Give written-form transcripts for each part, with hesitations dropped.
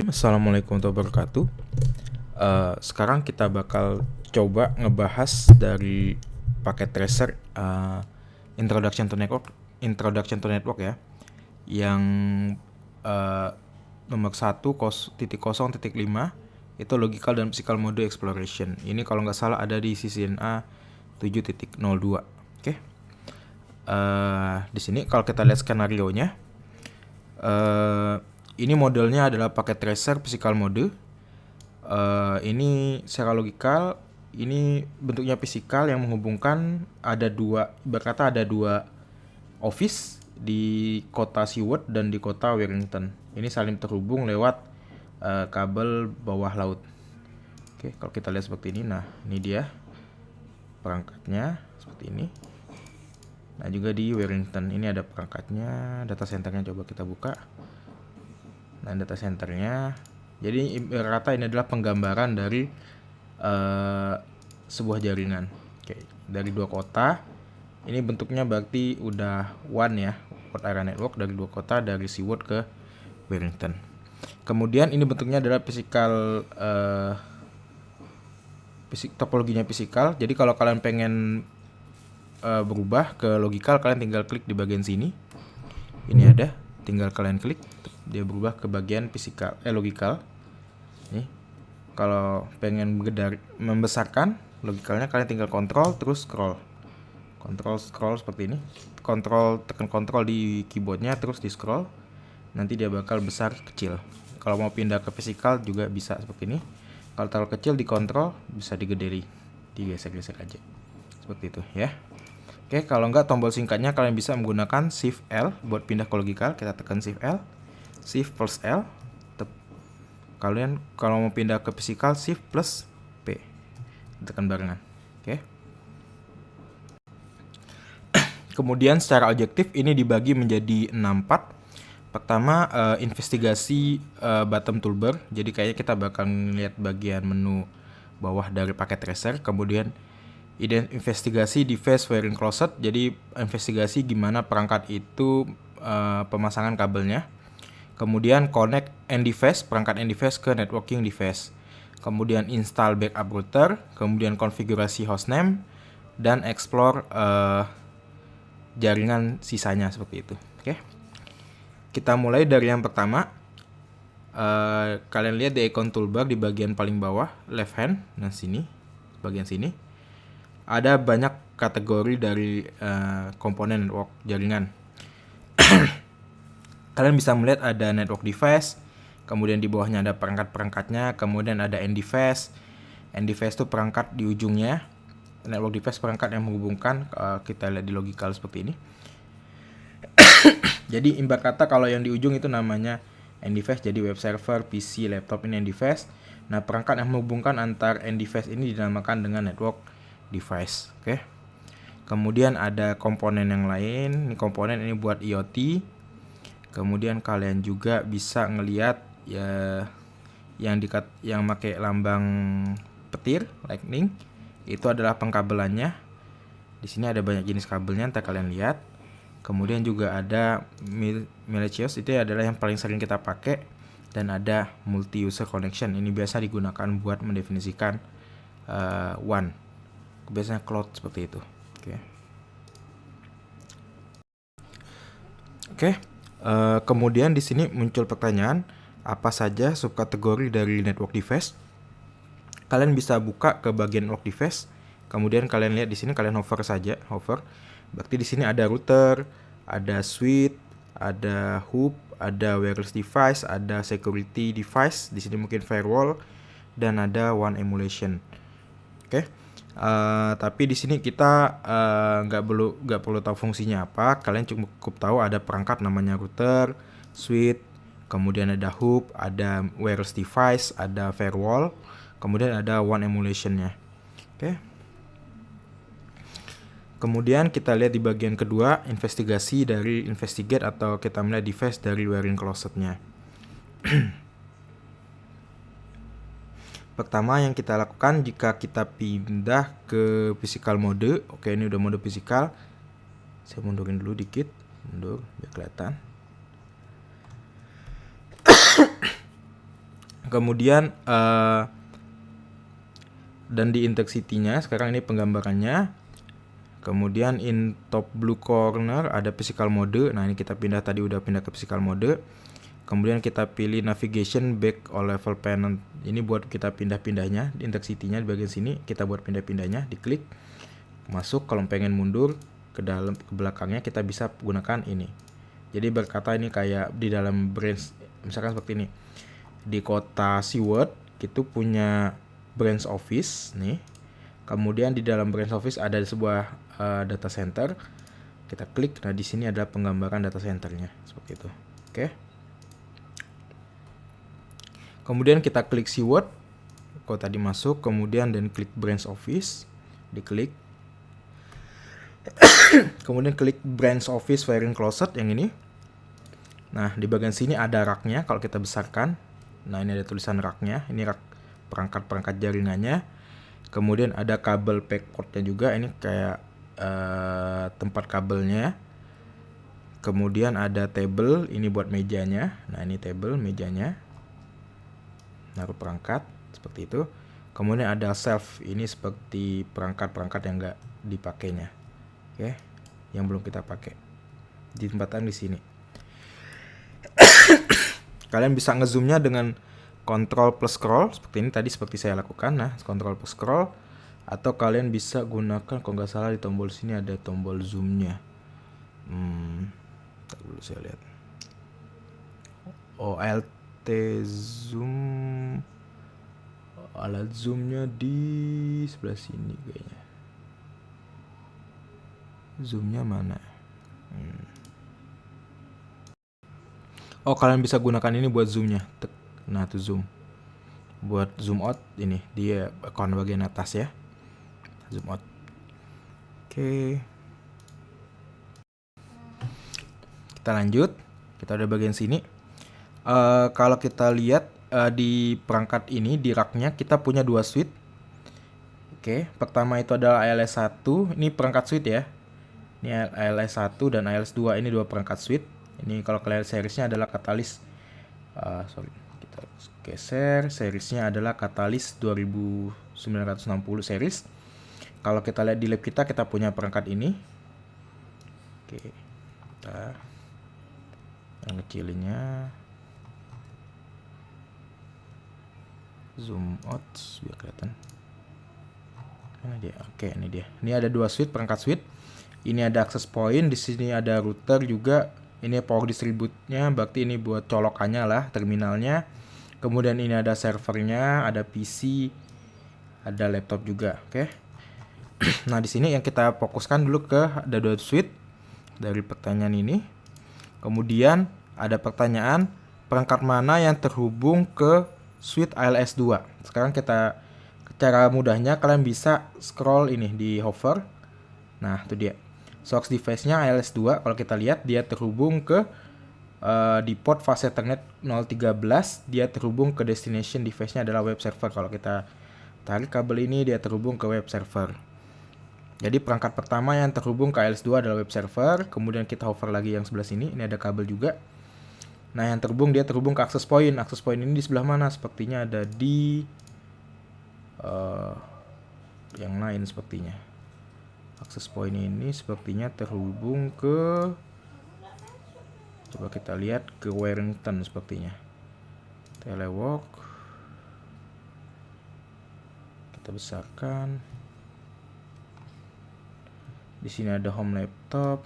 Assalamualaikum warahmatullahi wabarakatuh. Sekarang kita bakal coba ngebahas dari paket tracer Introduction to Network ya, yang nomor 1.0.5 itu logical dan physical mode exploration. Ini kalau nggak salah ada di CCNA 7.02. Oke. Di sini kalau kita lihat skenario-nya, ini modelnya adalah paket tracer physical mode. Ini secara logikal, ini bentuknya physical yang menghubungkan ada dua office di kota Seward dan di kota Wellington. Ini saling terhubung lewat kabel bawah laut. Oke, kalau kita lihat seperti ini, nah ini dia perangkatnya seperti ini. Nah juga di Wellington ini ada perangkatnya, data centernya coba kita buka. Nah data centernya, jadi rata ini adalah penggambaran dari sebuah jaringan. Oke, dari dua kota. Ini bentuknya berarti udah one ya, World Area Network dari dua kota, dari Seward ke Wellington. Kemudian ini bentuknya adalah topologinya physical. Jadi kalau kalian pengen berubah ke logical, kalian tinggal klik di bagian sini. Ini ada, tinggal kalian klik, dia berubah ke bagian logical. Nih, kalau pengen membesarkan logicalnya, kalian tinggal kontrol terus scroll seperti ini. Tekan kontrol di keyboardnya terus di scroll, nanti dia bakal besar kecil. Kalau mau pindah ke physical juga bisa seperti ini. Kalau terlalu kecil dikontrol, bisa digedein, digesek-gesek aja seperti itu ya. Oke, kalau enggak tombol singkatnya kalian bisa menggunakan Shift L buat pindah ke logical. Kita tekan Shift L, Shift plus L. Kalian kalau mau pindah ke physical, Shift plus P, tekan barengan. Oke. Kemudian secara objektif ini dibagi menjadi 6 part. Pertama, investigasi bottom toolbar. Jadi kayaknya kita bakal lihat bagian menu bawah dari paket tracer. Kemudian investigasi device wiring closet. Jadi investigasi gimana perangkat itu pemasangan kabelnya. Kemudian connect end device, perangkat end device ke networking device. Kemudian install backup router. Kemudian konfigurasi hostname dan explore jaringan sisanya seperti itu. Oke. Kita mulai dari yang pertama. Kalian lihat di icon toolbar di bagian paling bawah left hand, nah sini, bagian sini ada banyak kategori dari komponen network jaringan. Kalian bisa melihat ada network device, kemudian di bawahnya ada perangkat-perangkatnya, kemudian ada end device. End device itu perangkat di ujungnya, network device perangkat yang menghubungkan. Kita lihat di logical seperti ini. Jadi ibarat kata kalau yang di ujung itu namanya end device, jadi web server, PC, laptop, ini end device. Nah, perangkat yang menghubungkan antar end device ini dinamakan dengan network device. Oke. Kemudian ada komponen yang lain. Ini komponen ini buat IoT. Kemudian kalian juga bisa ngelihat ya yang pakai lambang petir lightning, itu adalah pengkabelannya. Di sini ada banyak jenis kabelnya, ntar kalian lihat. Kemudian juga ada malicious, itu adalah yang paling sering kita pakai, dan ada multi user connection. Ini biasa digunakan buat mendefinisikan WAN. Biasanya cloud seperti itu. Oke. Kemudian di sini muncul pertanyaan, apa saja subkategori dari network device? Kalian bisa buka ke bagian network device. Kemudian kalian lihat di sini, kalian hover saja, hover. Berarti di sini ada router, ada switch, ada hub, ada wireless device, ada security device. Di sini mungkin firewall, dan ada WAN emulation. Oke. Tapi di sini kita nggak perlu tahu fungsinya apa. Kalian cukup tahu ada perangkat namanya router, switch, kemudian ada hub, ada wireless device, ada firewall, kemudian ada WAN emulationnya. Oke. Kemudian kita lihat di bagian kedua, investigasi dari investigate atau kita melihat device dari wiring closetnya. Pertama yang kita lakukan jika kita pindah ke physical mode. Oke, ini udah mode physical. Saya mundurin dulu dikit, mundur biar kelihatan. Kemudian dan di intensity-nya sekarang ini penggambarannya. Kemudian in top blue corner ada physical mode. Nah, ini kita pindah, tadi udah pindah ke physical mode. Kemudian kita pilih navigation back or level panel. Ini buat kita pindah-pindahnya, di intensity-nya di bagian sini kita buat pindah-pindahnya, diklik. Masuk, kalau pengen mundur ke dalam ke belakangnya kita bisa gunakan ini. Jadi berkata ini kayak di dalam branch, misalkan seperti ini. Di kota Seward itu punya branch office nih. Kemudian di dalam branch office ada sebuah data center. Kita klik. Nah, di sini adalah penggambaran data centernya seperti itu. Oke. Kemudian kita klik Seward. Kalau tadi masuk, kemudian dan klik branch office, diklik. Kemudian klik branch office wiring closet yang ini. Nah, di bagian sini ada raknya kalau kita besarkan. Nah, ini ada tulisan raknya. Ini rak perangkat-perangkat jaringannya. Kemudian ada kabel backportnya juga. Ini kayak tempat kabelnya. Kemudian ada table. Ini buat mejanya. Nah, ini table mejanya. Naruh perangkat seperti itu. Kemudian ada shelf. Ini seperti perangkat-perangkat yang enggak dipakainya. Oke, yang belum kita pakai. Ditempatkan di sini. Kalian bisa ngezoomnya dengan Ctrl plus scroll seperti ini tadi, seperti saya lakukan. Nah, Ctrl plus scroll, atau kalian bisa gunakan, kalau nggak salah di tombol sini ada tombol zoomnya. Dulu saya lihat. Oh, Alt zoom. Alat zoomnya di sebelah sini kayaknya. Zoomnya mana? Oh, kalian bisa gunakan ini buat zoomnya. Nah, tuh zoom. Buat zoom out ini dia akun bagian atas ya. Zoom out. Oke. Kita lanjut. Kita udah bagian sini. Kalau kita lihat di perangkat ini, di racknya kita punya dua switch. Oke, pertama itu adalah ALS1. Ini perangkat switch ya. Ini ALS1 dan ALS2, ini dua perangkat switch. Ini kalau kalian seriesnya adalah Catalyst. Kita geser. Seriesnya adalah Catalyst 2960 series. Kalau kita lihat di lab kita punya perangkat ini. Oke, kita yang kecilinnya zoom out biar kelihatan. Mana dia? Oke, ini dia. Ini ada dua switch, perangkat switch. Ini ada access point, di sini ada router juga. Ini power distribute-nya, berarti ini buat colokannya lah, terminalnya. Kemudian ini ada servernya, ada PC, ada laptop juga, oke. Nah, di sini yang kita fokuskan dulu ke ada dua switch dari pertanyaan ini. Kemudian ada pertanyaan perangkat mana yang terhubung ke switch ALS2. Sekarang kita, cara mudahnya kalian bisa scroll ini di hover. Nah, itu dia. Source device-nya ALS2, kalau kita lihat dia terhubung ke di port fase Ethernet 013, dia terhubung ke destination device-nya adalah web server. Kalau kita tarik kabel ini, dia terhubung ke web server. Jadi perangkat pertama yang terhubung ke ALS2 adalah web server. Kemudian kita hover lagi yang sebelah sini, ini ada kabel juga. Nah, yang terhubung, dia terhubung ke access point. Access point ini di sebelah mana? Sepertinya ada di yang lain sepertinya. Access point ini sepertinya terhubung ke, coba kita lihat, ke Warrington sepertinya. Telewalk. Kita besarkan. Di sini ada home laptop.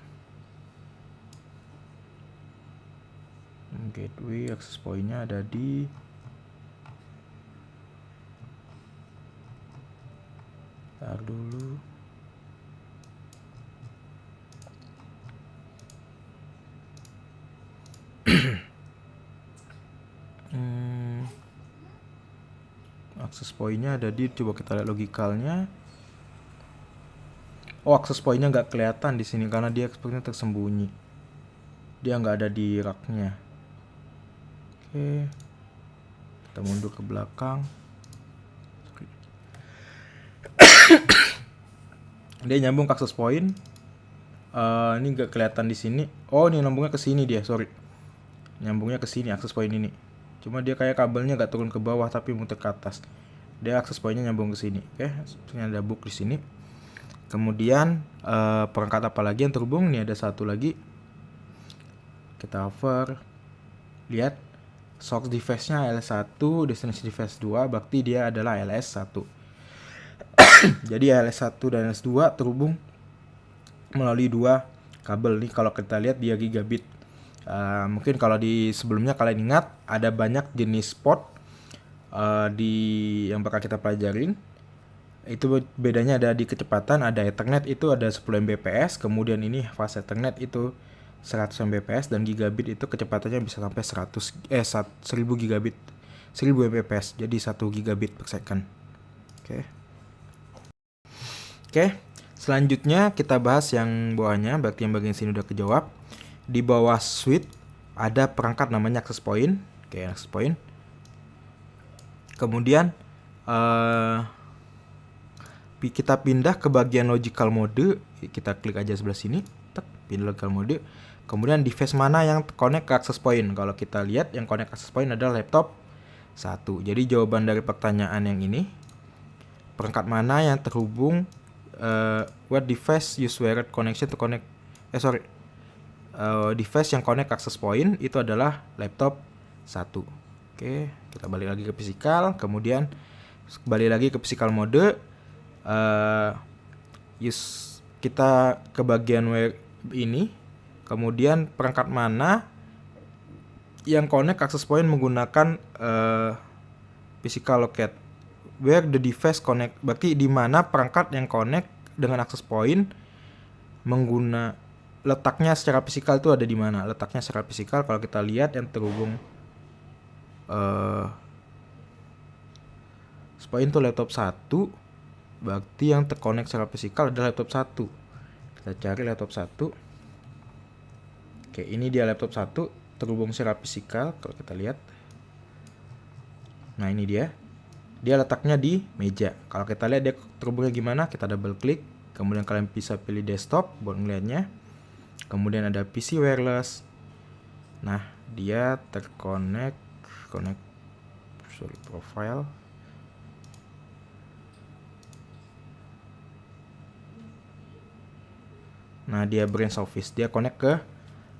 Gateway, access point-nya ada di dulu. Access point-nya ada di, coba kita lihat logikalnya. Oh, access point-nya nggak kelihatan di sini karena dia sepertinya tersembunyi. Dia nggak ada di rack-nya. Oke, kita mundur ke belakang. Dia nyambung ke access point. Ini nggak kelihatan di sini. Oh, ini nyambungnya ke sini dia, sorry. Nyambungnya ke sini access point ini. Cuma dia kayak kabelnya gak turun ke bawah tapi muter ke atas. Dia access point-nya nyambung ke sini. Oke, sepertinya ada book di sini. Kemudian perangkat apa lagi yang terhubung? Ini ada satu lagi. Kita hover. Lihat source device-nya LS1, destination device 2, berarti dia adalah LS1. Jadi LS1 dan LS2 terhubung melalui dua kabel nih. Kalau kita lihat dia gigabit. Mungkin kalau di sebelumnya kalian ingat ada banyak jenis port di yang bakal kita pelajarin. Itu bedanya ada di kecepatan. Ada Ethernet itu ada 10 Mbps, kemudian ini fast Ethernet itu 100 Mbps, dan gigabit itu kecepatannya bisa sampai 1000 gigabit, 1000 Mbps, jadi 1 gigabit per second. Oke. Selanjutnya kita bahas yang bawahnya, berarti yang bagian sini udah kejawab. Di bawah switch ada perangkat namanya access point. Oke, access point. Kemudian kita pindah ke bagian logical mode. Kita klik aja sebelah sini, pindah logical mode. Kemudian device mana yang connect ke access point? Kalau kita lihat yang connect access point adalah laptop 1. Jadi jawaban dari pertanyaan yang ini, perangkat mana yang terhubung, what device use wired connection to connect, device yang connect access point itu adalah laptop 1. Oke, kita balik lagi ke physical, kemudian balik lagi ke physical mode. Kita ke bagian wire ini, kemudian perangkat mana yang connect access point menggunakan physical locate, where the device connect, berarti di mana perangkat yang connect dengan access point letaknya secara fisikal itu ada di mana? Letaknya secara fisikal kalau kita lihat yang terhubung point itu laptop 1, berarti yang terkonek secara fisikal adalah laptop 1. Kita cari laptop 1. Oke, ini dia laptop 1 terhubung secara fisikal kalau kita lihat. Nah, ini dia. Dia letaknya di meja. Kalau kita lihat dia terhubungnya gimana, kita double klik. Kemudian kalian bisa pilih desktop buat melihatnya. Kemudian ada PC wireless. Nah, dia terkonek profile. Nah, dia branch office, dia connect ke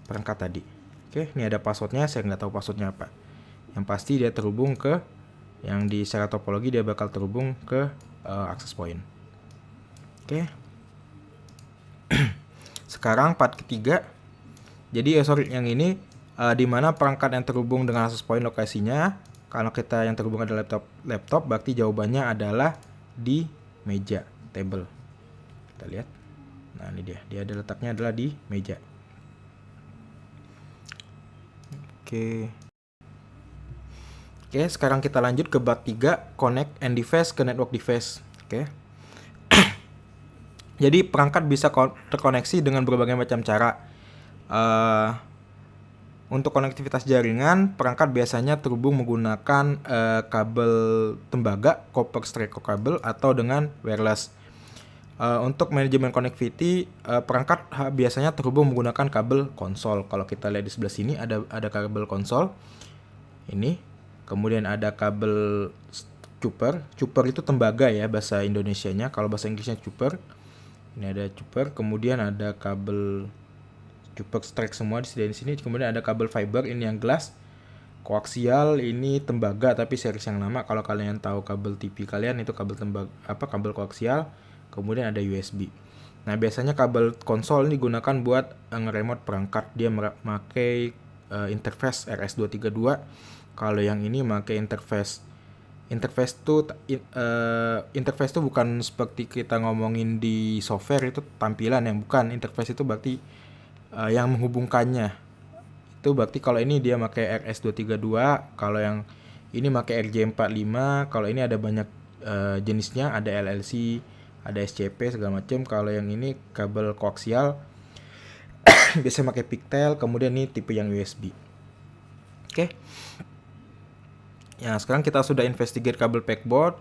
perangkat tadi. Oke, ini ada passwordnya, saya nggak tahu passwordnya apa. Yang pasti dia terhubung ke yang di secara topologi, dia bakal terhubung ke access point. Oke. Sekarang part ketiga. Jadi yang ini di mana perangkat yang terhubung dengan access point lokasinya. Kalau kita yang terhubung adalah laptop, berarti jawabannya adalah di meja, table. Kita lihat. Nah, ini dia. Dia ada letaknya adalah di meja. Oke, sekarang kita lanjut ke bab 3, connect and device ke network device. Oke. Jadi perangkat bisa terkoneksi dengan berbagai macam cara. Untuk konektivitas jaringan, perangkat biasanya terhubung menggunakan kabel tembaga, copper stereo kabel, atau dengan wireless. Untuk manajemen connectivity, perangkat biasanya terhubung menggunakan kabel konsol. Kalau kita lihat di sebelah sini ada kabel konsol. Ini, kemudian ada kabel chopper. Chopper itu tembaga ya bahasa Indonesianya. Kalau bahasa Inggrisnya chopper. Ini ada chopper, kemudian ada kabel chopper strike semua di sini. Kemudian ada kabel fiber, ini yang glass. Koaksial ini tembaga tapi series yang lama. Kalau kalian tahu kabel TV kalian itu kabel kabel koaksial. Kemudian ada USB. Nah, biasanya kabel konsol ini digunakan buat nge-remote perangkat. Dia memakai interface RS232. Kalau yang ini memakai interface itu bukan seperti kita ngomongin di software itu tampilan, yang bukan. Interface itu berarti yang menghubungkannya. Itu berarti kalau ini dia pakai RS232, kalau yang ini pakai RJ45, kalau ini ada banyak jenisnya, ada LLC, ada SCP segala macam. Kalau yang ini kabel koaksial biasanya pakai pigtail, kemudian ini tipe yang USB. Oke. Ya, sekarang kita sudah investigate kabel backboard.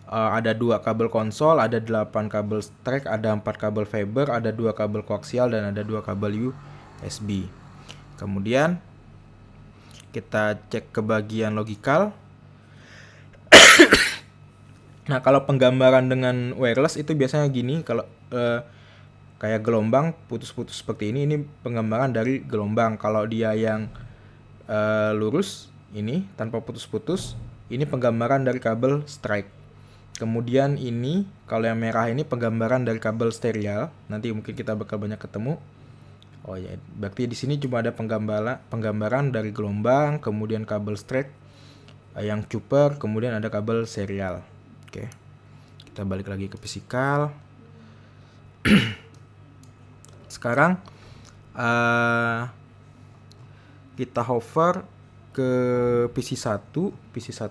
Ada 2 kabel konsol, ada 8 kabel track, ada 4 kabel fiber, ada 2 kabel koaksial, dan ada 2 kabel USB. Kemudian Kita cek ke bagian logical. Nah, kalau penggambaran dengan wireless itu biasanya gini, kalau kayak gelombang putus-putus seperti ini penggambaran dari gelombang. Kalau dia yang lurus ini tanpa putus-putus, ini penggambaran dari kabel strike. Kemudian ini kalau yang merah ini penggambaran dari kabel serial. Nanti mungkin kita bakal banyak ketemu. Oh ya, berarti di sini cuma ada penggambaran dari gelombang, kemudian kabel strike yang chopper, kemudian ada kabel serial. Oke. Kita balik lagi ke fisikal. Sekarang kita hover ke PC1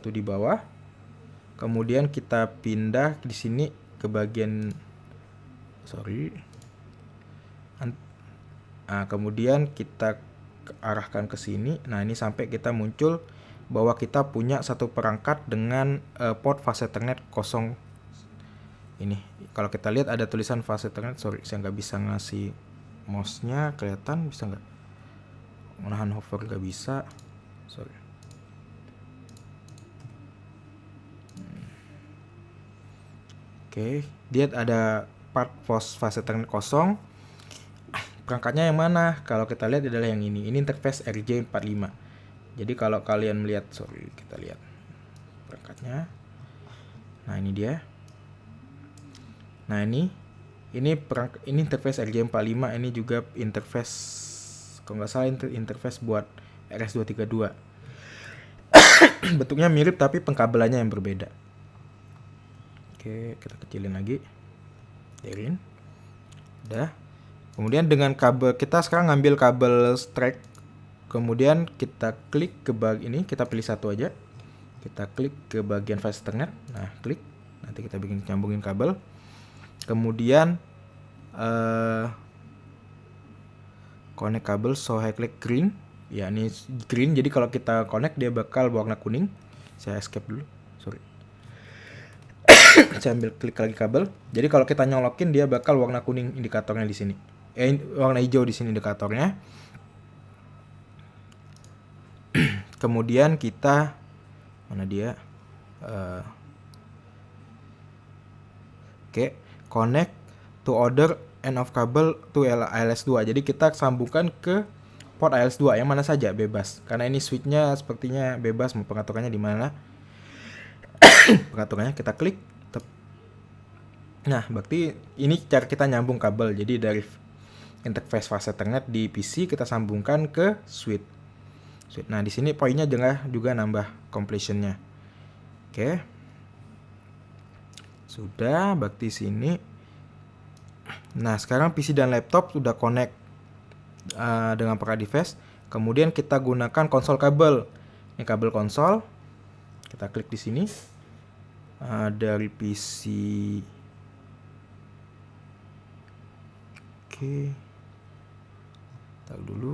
di bawah. Kemudian kita pindah di sini ke bagian kemudian kita arahkan ke sini. Nah, ini sampai kita muncul bahwa kita punya satu perangkat dengan port fase Ethernet kosong. Ini kalau kita lihat ada tulisan fase Ethernet. Saya nggak bisa ngasih mouse-nya, kelihatan bisa nggak? Menahan hover nggak bisa. Oke, dia ada part fase Ethernet kosong. Perangkatnya yang mana? Kalau kita lihat adalah yang ini. Ini interface RJ45. Jadi kalau kalian melihat, kita lihat perangkatnya. Nah, ini dia. Nah, ini interface RJ45. Ini juga interface, kalau nggak salah interface buat RS232. Bentuknya mirip tapi pengkabelannya yang berbeda. Oke, kita kecilin lagi. Jadiin. Udah. Kemudian dengan kabel, kita sekarang ngambil kabel strike. Kemudian kita klik ke bagian ini, kita pilih satu aja. Kita klik ke bagian fase Ethernet. Nah, klik. Nanti kita bikin nyambungin kabel. Kemudian connect kabel, so I klik green. Ya, ini green. Jadi kalau kita connect dia bakal warna kuning. Saya escape dulu. Saya ambil klik lagi kabel. Jadi kalau kita nyolokin dia bakal warna kuning indikatornya di sini. Warna hijau di sini indikatornya. Kemudian kita mana dia? Connect to other end of cable to ALS2. Jadi kita sambungkan ke port ALS2 yang mana saja, bebas. Karena ini switchnya sepertinya bebas, pengaturannya di mana. Pengaturannya kita klik. Nah, berarti ini cara kita nyambung kabel. Jadi dari interface fase Ethernet di PC kita sambungkan ke switch. Nah, di sini poinnya juga nambah completionnya. Oke. Sudah, berarti sini. Nah, sekarang PC dan laptop sudah connect dengan perangkat device. Kemudian kita gunakan konsol kabel. Ini kabel konsol. Kita klik di sini. Dari PC. Oke. Tahu dulu.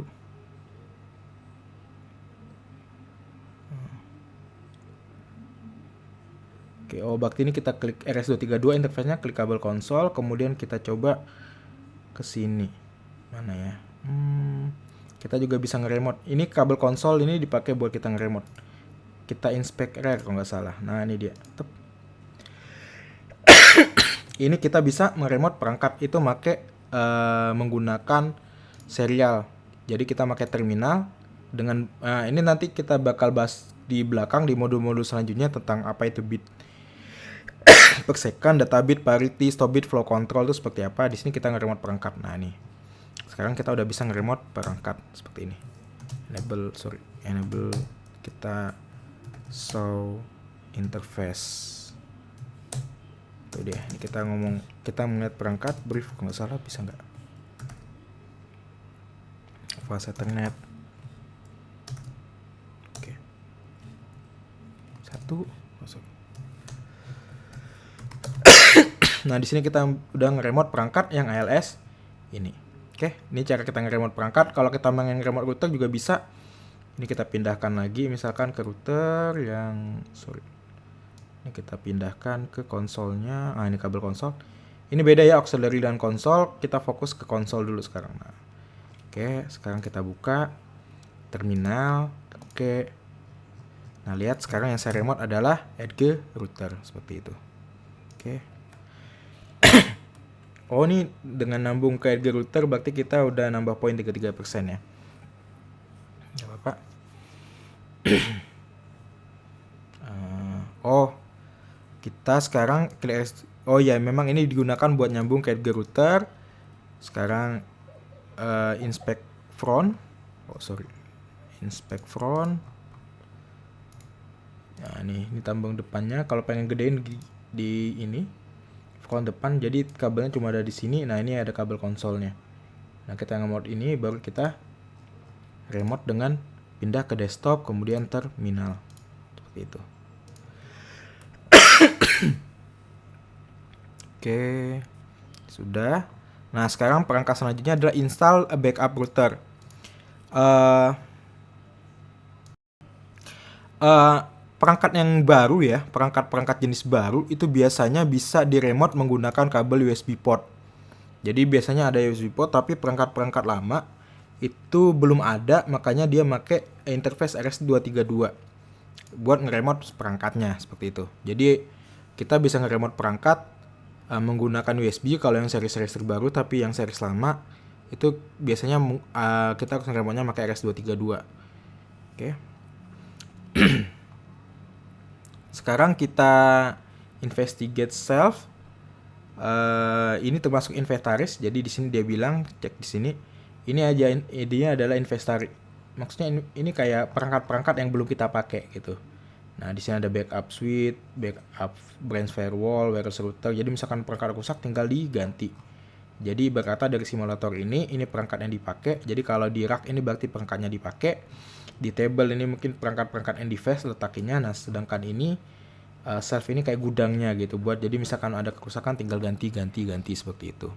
Oke, berarti ini kita klik RS232 interface-nya, klik kabel konsol, kemudian kita coba ke sini. Mana ya? Kita juga bisa nge-remote. Ini kabel konsol ini dipakai buat kita nge-remote. Kita inspect rare kalau nggak salah. Nah, ini dia. Ini kita bisa nge-remote perangkat itu menggunakan serial. Jadi kita pakai terminal dengan ini nanti kita bakal bahas di belakang di modul-modul selanjutnya tentang apa itu bit per second, data bit, parity, stop bit, flow control itu seperti apa. Di sini kita nge-remote perangkat. Nah, nih. Sekarang kita udah bisa nge-remote perangkat seperti ini. Enable kita show interface. Tuh dia, ini kita melihat perangkat brief, kalau nggak salah bisa nggak? Fase Ethernet. Oke. Nah, di sini kita udah nge-remote perangkat yang ALS ini. Oke, ini cara kita nge-remote perangkat. Kalau kita mau nge-remote router juga bisa. Ini kita pindahkan lagi misalkan ke router yang ini kita pindahkan ke konsolnya. Ini kabel konsol. Ini beda ya auxiliary dan konsol. Kita fokus ke konsol dulu sekarang. Nah, oke, sekarang kita buka terminal. Oke, Oke. Nah, lihat sekarang yang saya remote adalah Edge router seperti itu. Oke. Oh, ini dengan nambung ke Edge router berarti kita udah nambah poin 33% ya. Gak apa-apa. Oh, kita sekarang oh ya, memang ini digunakan buat nyambung ke Edge router. Sekarang inspect front. Oh, sorry. Inspect front. Nah, ini tambang depannya. Kalau pengen gedein di ini front depan, jadi kabelnya cuma ada di sini. Nah, ini ada kabel konsolnya. Nah, kita nge-mode ini baru kita remote dengan pindah ke desktop kemudian terminal. Seperti itu. Oke. Sudah. Nah, sekarang perangkat selanjutnya adalah install a backup router. Perangkat yang baru ya, perangkat jenis baru itu biasanya bisa di remote menggunakan kabel USB port. Jadi biasanya ada USB port, tapi perangkat-perangkat lama itu belum ada, makanya dia pakai interface RS232 buat nge-remote perangkatnya seperti itu. Jadi kita bisa nge-remote perangkat menggunakan USB kalau yang seri-seri terbaru, tapi yang seri lama itu biasanya kita harus nge-remote-nya pakai RS232. Oke. Sekarang kita investigate self. Ini termasuk inventaris. Jadi di sini dia bilang, cek di sini. Ini aja idenya adalah inventaris. Maksudnya ini kayak perangkat-perangkat yang belum kita pakai gitu. Nah, di sini ada backup switch, backup branch firewall, wireless router. Jadi misalkan perangkat rusak tinggal diganti. Jadi berkata dari simulator ini perangkat yang dipakai. Jadi kalau di rack ini berarti perangkatnya dipakai. Di table ini mungkin perangkat-perangkat yang device letaknya. Nah, sedangkan ini self ini kayak gudangnya gitu, buat jadi misalkan ada kerusakan tinggal ganti seperti itu.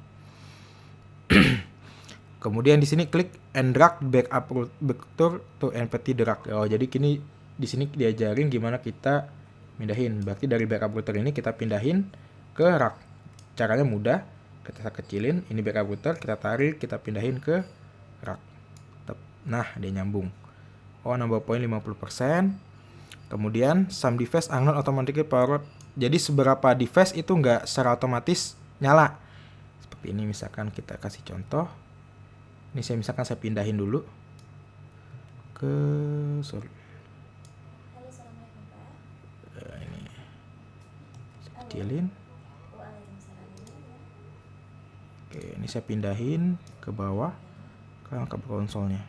Kemudian di sini klik and drag backup router to empty the rack. Oh, jadi kini di sini diajarin gimana kita pindahin. Berarti dari backup router ini kita pindahin ke rack. Caranya mudah. Kita kecilin ini backup router, kita tarik, kita pindahin ke rack. Nah, dia nyambung. Oh, nambah poin 50%. Kemudian some device are not automatically powered. Jadi seberapa device itu nggak secara otomatis nyala. Seperti ini misalkan kita kasih contoh. Ini misalkan saya pindahin dulu ke ini saya kecilin. Oke, ini saya pindahin ke bawah ke kabel konsolnya.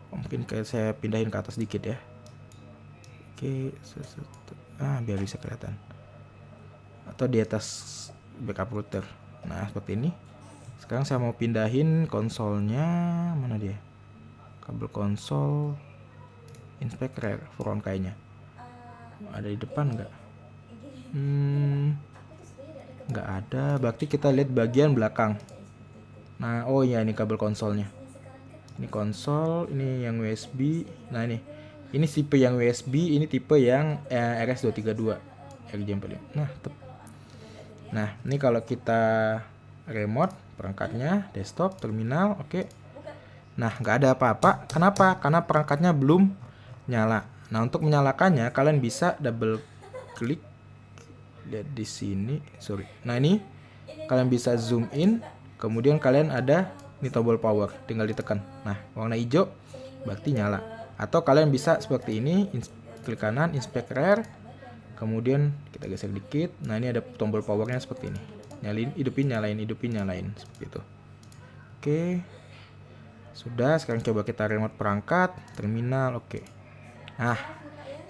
Mungkin kayak saya pindahin ke atas dikit ya. Oke, biar bisa kelihatan. Atau di atas backup router. Nah, seperti ini. Sekarang saya mau pindahin konsolnya, mana dia? Kabel konsol inspect rear front kayaknya. Ada di depan nggak? Nggak ada. Berarti kita lihat bagian belakang. Nah, oh ya, ini kabel konsolnya. Ini konsol, ini yang USB. Nah, ini tipe yang USB, ini tipe yang RS232 RJ45. Nah, ini kalau kita remote perangkatnya, desktop, terminal, oke. Nah, nggak ada apa-apa. Kenapa? Karena perangkatnya belum nyala. Nah, untuk menyalakannya kalian bisa double klik. Lihat di sini, sorry. Nah, ini kalian bisa zoom in, kemudian kalian ada ini tombol power, tinggal ditekan. Nah, warna hijau berarti nyala. Atau kalian bisa seperti ini, klik kanan, inspect rear, kemudian kita geser dikit. Nah, ini ada tombol powernya seperti ini. Nyalin, hidupin, nyalain, seperti itu. Oke. Sudah, sekarang coba kita remote perangkat, terminal, oke. Nah,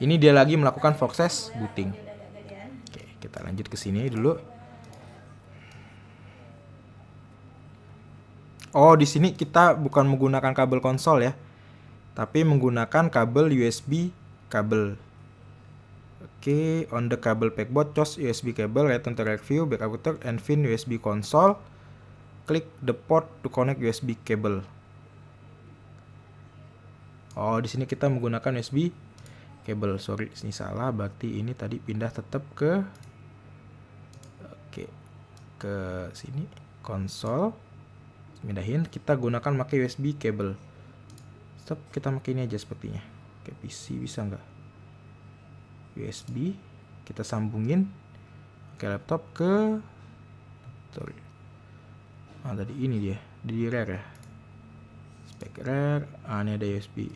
ini dia lagi melakukan proses booting. Oke, kita lanjut ke sini dulu. Oh, di sini kita bukan menggunakan kabel konsol ya, tapi menggunakan kabel USB kabel. Oke, on the cable backboard, choose USB cable, return to rack view, backup router, and fin USB console. Click the port to connect USB cable. Oh, di sini kita menggunakan USB cable. Sorry, ini salah. Berarti ini tadi pindah tetap ke ke sini. konsol, pindahin, kita gunakan pakai USB kabel. Stop, kita pakai ini aja sepertinya. Oke, PC bisa nggak? USB, kita sambungin ke laptop ke sorry. Tadi ini dia di rare ya. Spek rare. Ini ada USB.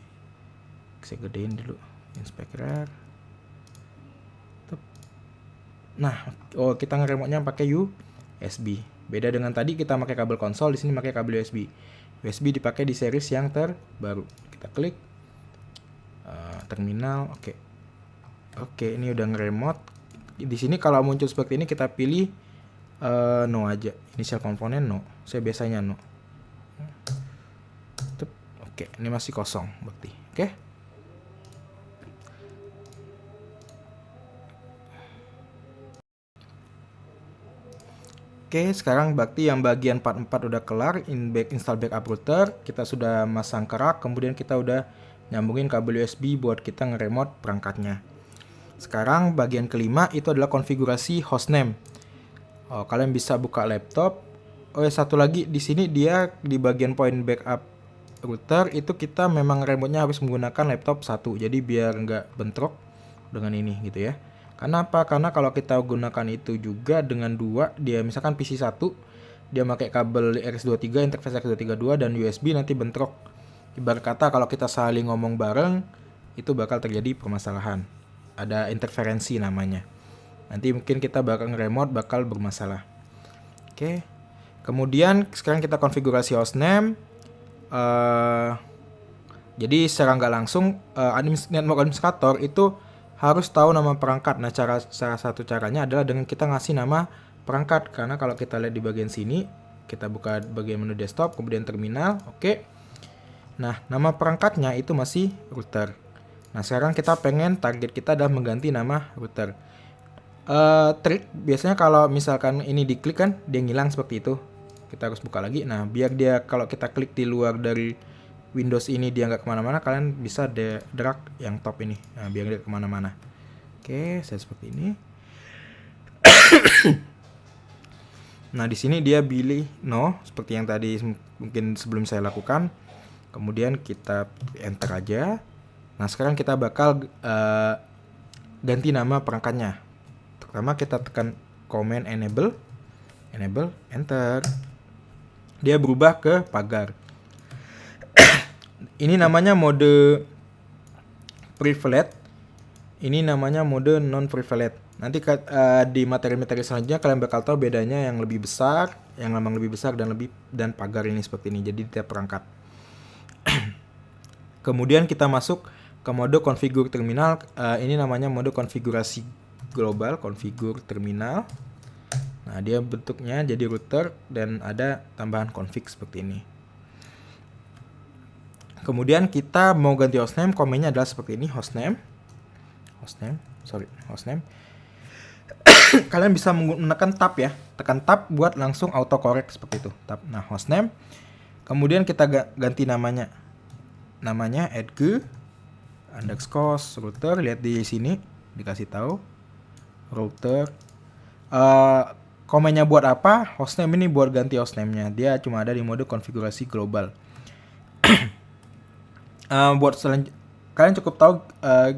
Saya gedein dulu. Spek rare. Nah, kita nge-remote-nya pakai USB. Beda dengan tadi kita pakai kabel konsol, di sini pakai kabel USB. USB dipakai di series yang terbaru. Kita klik terminal, oke. Oke, ini udah nge-remote. Di sini kalau muncul seperti ini kita pilih no aja. Initial komponen no. Saya biasanya no. Oke, ini masih kosong berarti. Oke. Oke, sekarang berarti yang bagian part 4 udah kelar, install backup router, kita sudah masang kerak, kemudian kita udah nyambungin kabel USB buat kita nge-remote perangkatnya. Sekarang bagian kelima itu adalah konfigurasi hostname. Kalian bisa buka laptop. Satu lagi di sini dia di bagian point backup router itu kita memang remote-nya harus menggunakan laptop satu, jadi biar nggak bentrok dengan ini gitu ya. Karena apa? Karena kalau kita gunakan itu juga dengan dua, dia misalkan PC 1, dia pakai kabel RS23, interface RS232 dan USB, nanti bentrok. Ibarat kata kalau kita saling ngomong bareng, itu bakal terjadi permasalahan. Ada interferensi namanya. Nanti mungkin kita bakal nge-remote bakal bermasalah. Oke. Kemudian sekarang kita konfigurasi hostname. Jadi secara nggak langsung network administrator itu harus tahu nama perangkat. Nah, salah satu caranya adalah dengan kita ngasih nama perangkat. Karena kalau kita lihat di bagian sini, kita buka bagian menu desktop, kemudian terminal, oke. Nah, nama perangkatnya itu masih router. Nah, sekarang kita pengen target kita adalah mengganti nama router. Trik biasanya kalau misalkan ini diklik kan, dia ngilang seperti itu. Kita harus buka lagi. Nah, biar dia kalau kita klik di luar dari Windows ini dia nggak kemana-mana, kalian bisa drag yang top ini, nah, biar dia kemana-mana. Oke, saya seperti ini. Nah, di sini dia pilih no, seperti yang tadi mungkin sebelum saya lakukan. Kemudian kita enter aja. Nah, sekarang kita bakal ganti nama perangkatnya. Pertama kita tekan command enable, enter. Dia berubah ke pagar. Ini namanya mode privilege. Ini namanya mode non privilege. Nanti di materi-materi selanjutnya kalian bakal tahu bedanya yang lebih besar, yang memang lebih besar dan pagar ini seperti ini. Jadi tiap perangkat. Kemudian kita masuk ke mode configure terminal. Ini namanya mode konfigurasi global, configure terminal. Nah, dia bentuknya jadi router dan ada tambahan config seperti ini. Kemudian kita mau ganti hostname, komennya adalah seperti ini, hostname. Kalian bisa menggunakan tab ya, tekan tab buat langsung autocorrect seperti itu. Tab. Nah, hostname. Kemudian kita ganti namanya. Namanya @g _router, lihat di sini dikasih tahu router. Komennya buat apa? Hostname ini buat ganti hostname-nya. Dia cuma ada di mode konfigurasi global. Kalian cukup tahu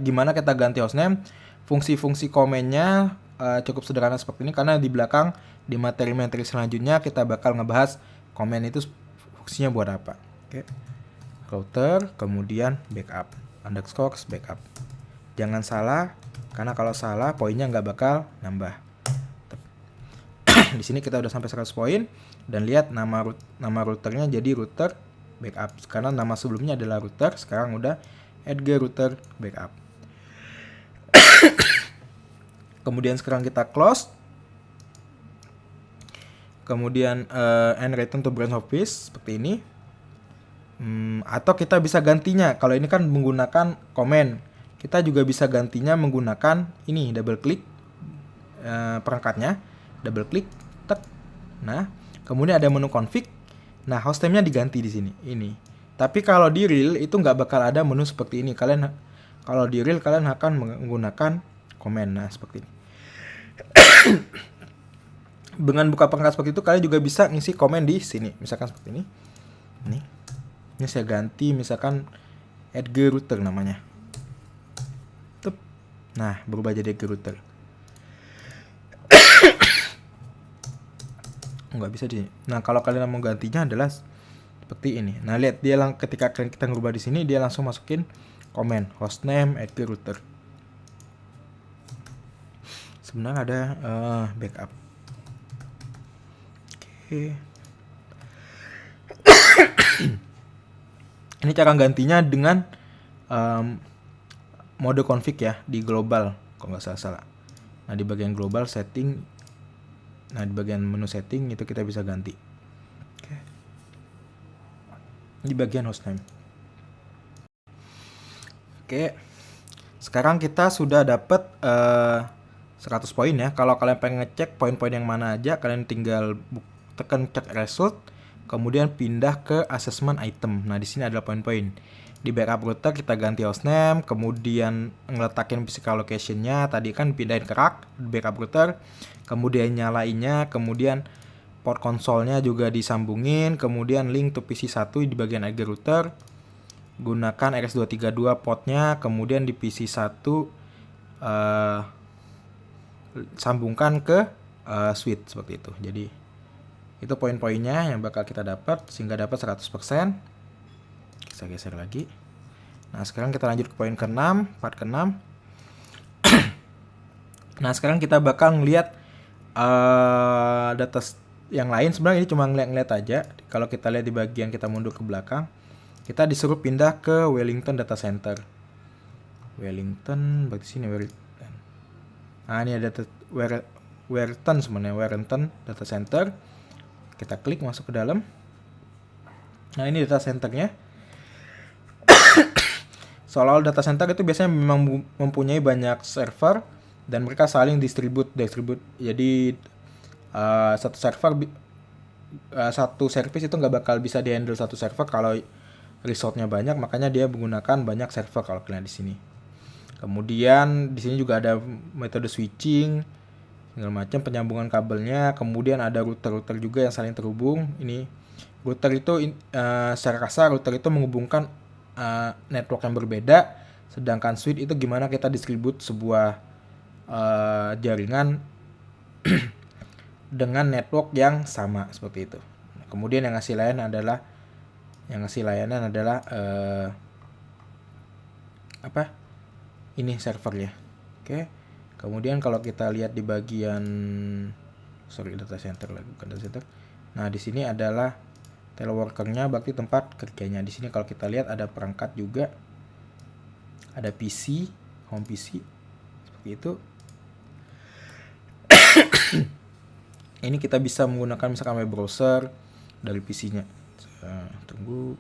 gimana kita ganti hostname. Fungsi-fungsi komennya cukup sederhana seperti ini, karena di belakang di materi-materi selanjutnya kita bakal ngebahas komen itu fungsinya buat apa. Oke. Router, kemudian backup _backup. Jangan salah, karena kalau salah poinnya nggak bakal nambah. Di sini kita udah sampai 100 poin dan lihat nama routernya jadi router backup, karena nama sebelumnya adalah router, sekarang udah @g router backup. Kemudian sekarang kita close. Kemudian and return to branch office seperti ini. Atau kita bisa gantinya, kalau ini kan menggunakan komen, kita juga bisa gantinya menggunakan ini, double klik perangkatnya, double klik, tek. Nah, kemudian ada menu config. Nah, hostname-nya diganti di sini. Ini. Tapi kalau di real itu nggak bakal ada menu seperti ini. Kalau di real kalian akan menggunakan komen. Nah, seperti ini. Dengan buka perangkat seperti itu, kalian juga bisa ngisi komen di sini. Misalkan seperti ini. Ini saya ganti misalkan Edgar Router namanya. Tup. Nah, berubah jadi Edgar Router. Nggak bisa di. Nah, kalau kalian mau gantinya adalah seperti ini. Nah, lihat dia ketika kita ngubah di sini, dia langsung masukin komen hostname Edgar Router. Sebenarnya ada backup. Oke. Ini cara gantinya dengan mode config ya di global, kalau nggak salah. Nah, di bagian global setting, nah di bagian menu setting itu kita bisa ganti. Oke. Di bagian hostname. Oke. Sekarang kita sudah dapat 100 poin ya. Kalau kalian pengen ngecek poin-poin yang mana aja, kalian tinggal tekan check result, kemudian pindah ke assessment item. Nah, di sini ada poin-poin. Di backup router kita ganti hostname, kemudian ngeletakin physical location-nya, tadi kan pindahin ke rack backup router, kemudian nyalainnya, kemudian port konsolnya juga disambungin, kemudian link to PC1 di bagian Edgar router, gunakan RS232 portnya, kemudian di PC1 sambungkan ke switch seperti itu. Jadi itu poin-poinnya yang bakal kita dapat sehingga dapat 100%. Kita geser lagi. Nah, sekarang kita lanjut ke poin ke-6, part ke-6. Nah, sekarang kita bakal ngeliat data yang lain. Sebenarnya ini cuma ngeliat aja. Kalau kita lihat di bagian kita mundur ke belakang, kita disuruh pindah ke Wellington Data Center. Wellington, berarti sini Wellington. Nah, ini ada Wellington sebenarnya, Wellington Data Center. Kita klik masuk ke dalam. Nah, ini data centernya. Soal data center itu biasanya memang mempunyai banyak server dan mereka saling distribute. Jadi satu server satu service itu nggak bakal bisa dihandle satu server kalau resource-nya banyak, makanya dia menggunakan banyak server kalau kalian di sini. Kemudian di sini juga ada metode switching segala macam, penyambungan kabelnya, kemudian ada router-router juga yang saling terhubung. Ini router itu secara kasar router itu menghubungkan network yang berbeda, sedangkan switch itu gimana kita distribute sebuah jaringan dengan network yang sama seperti itu. Nah, kemudian yang ngasih layanan adalah ini servernya. Oke. Kemudian kalau kita lihat di bagian data center lagi, bukan data center. Nah, di sini adalah teleworker-nya, berarti tempat kerjanya. Di sini kalau kita lihat ada perangkat juga. Ada PC, home PC. Seperti itu. Ini kita bisa menggunakan misalkan web browser dari PC-nya. Tunggu.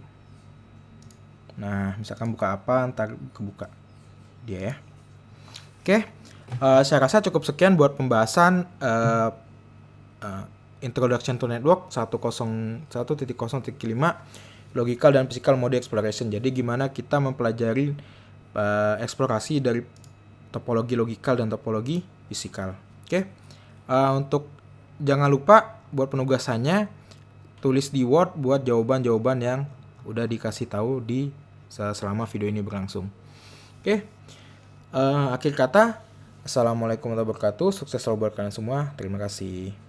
Nah, misalkan buka apa, ntar kebuka dia ya. Oke. Saya rasa cukup sekian buat pembahasan Introduction to Network 1.0.5 Logical dan Physical Mode Exploration. Jadi gimana kita mempelajari eksplorasi dari topologi logikal dan topologi fisikal. Oke. Untuk jangan lupa buat penugasannya tulis di Word buat jawaban-jawaban yang udah dikasih tahu di selama video ini berlangsung. Oke. Akhir kata, assalamualaikum warahmatullahi wabarakatuh. Sukses selalu buat kalian semua. Terima kasih.